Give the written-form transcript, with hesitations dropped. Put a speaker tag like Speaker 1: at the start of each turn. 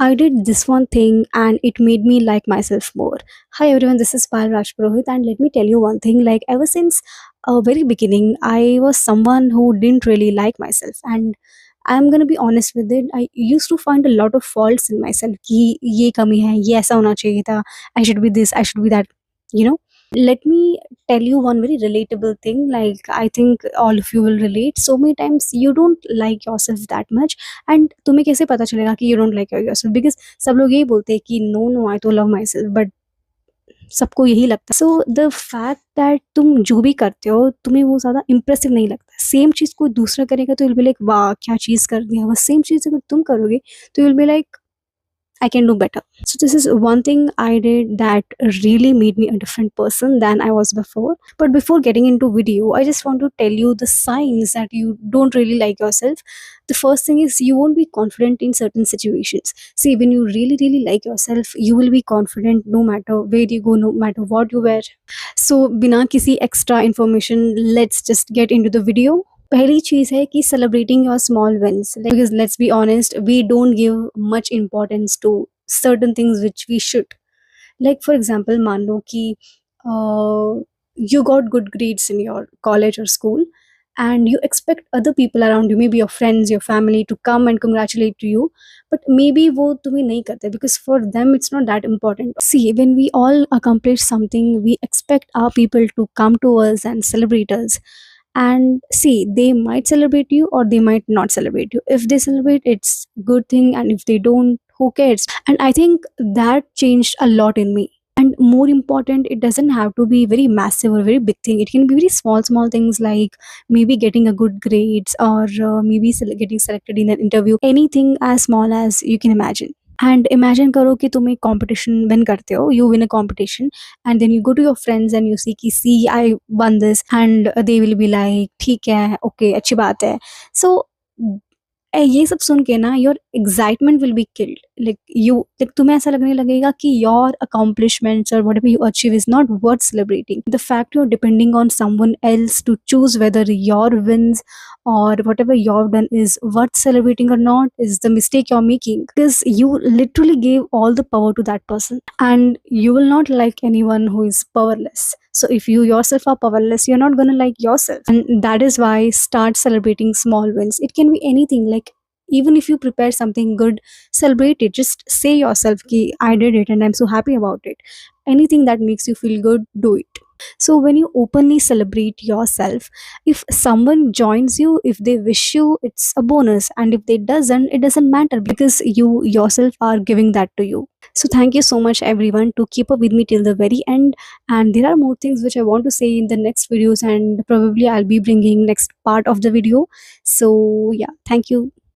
Speaker 1: I did this one thing and it made me like myself more. Hi everyone, this is Pal Rajpurohit, and let me tell you one thing. Like ever since a very beginning, I was someone who didn't really like myself, and I'm gonna be honest with it. I used to find a lot of faults in myself. कि ये कमी है, ये ऐसा होना चाहिए था. I should be this, I should be that. You know. Let me tell you one very relatable thing. Like I think all of you will relate. So many times you don't like yourself that much, and तुम्हें कैसे पता चलेगा कि you don't like yourself? Because सब लोग यही बोलते हैं कि नो, नो आई तो लव माई सेल्फ, बट सबको यही लगता है। सो द फैक्ट दैट तुम जो भी करते हो, तुम्हें वो ज़्यादा इम्प्रेसिव नहीं लगता। सेम चीज़ कोई दूसरा करेगा तो यू विल बी लाइक वाह! क्या चीज़ कर दिया। बस सेम चीज़ अगर तुम करोगे तो you will be like I can do better. So this is one thing I did that really made me a different person than I was before. But before getting into video, I just want to tell you the signs that you don't really like yourself. The first thing is you won't be confident in certain situations. See, when you really, really like yourself, you will be confident no matter where you go, no matter what you wear. So, बिना किसी extra information, let's just get into the video. पहली चीज़ है कि celebrating your small wins, because let's be honest, we don't give much importance to certain things which we should. Like for example, मान लो कि you got good grades in your college or school, and you expect other people around you, maybe your friends, your family, to come and congratulate to you, but maybe वो तुम्हें नहीं करते because for them it's not that important. See, when we all accomplish something, we expect our people to come to us and celebrate us. And see, they might celebrate you or they might not celebrate you. If they celebrate, it's good thing, and if they don't, who cares? And I think that changed a lot in me. And more important, it doesn't have to be very massive or very big thing. It can be very small things, like maybe getting a good grades, or maybe getting selected in an interview. Anything as small as you can imagine. And imagine करो कि तुम एक competition win करते हो, you win a competition, and then you go to your friends and you see I won this, and they will be like ठीक है, okay, अच्छी बात है। सो ये सब सुन के ना your excitement will be killed. Like you, like तुम्हें ऐसा लगने लगेगा कि योर अकॉम्प्लिशमेंट्स और whatever you achieve is not worth celebrating. The fact you are depending on someone else to choose whether your wins or whatever you have done is worth celebrating or not is the mistake you're making, because you literally gave all the power to that person, and you will not like anyone who is powerless. So if you yourself are powerless, you're not going to like yourself, and that is why start celebrating small wins. It can be anything. Like even if you prepare something good, celebrate it. Just say yourself ki I did it and I'm so happy about it. Anything that makes you feel good, do it. So when you openly celebrate yourself, if someone joins you, if they wish you, it's a bonus, and if they doesn't, it doesn't matter, because you yourself are giving that to you. So thank you so much everyone to keep up with me till the very end, and there are more things which I want to say in the next videos, and probably I'll be bringing next part of the video. So yeah, thank you.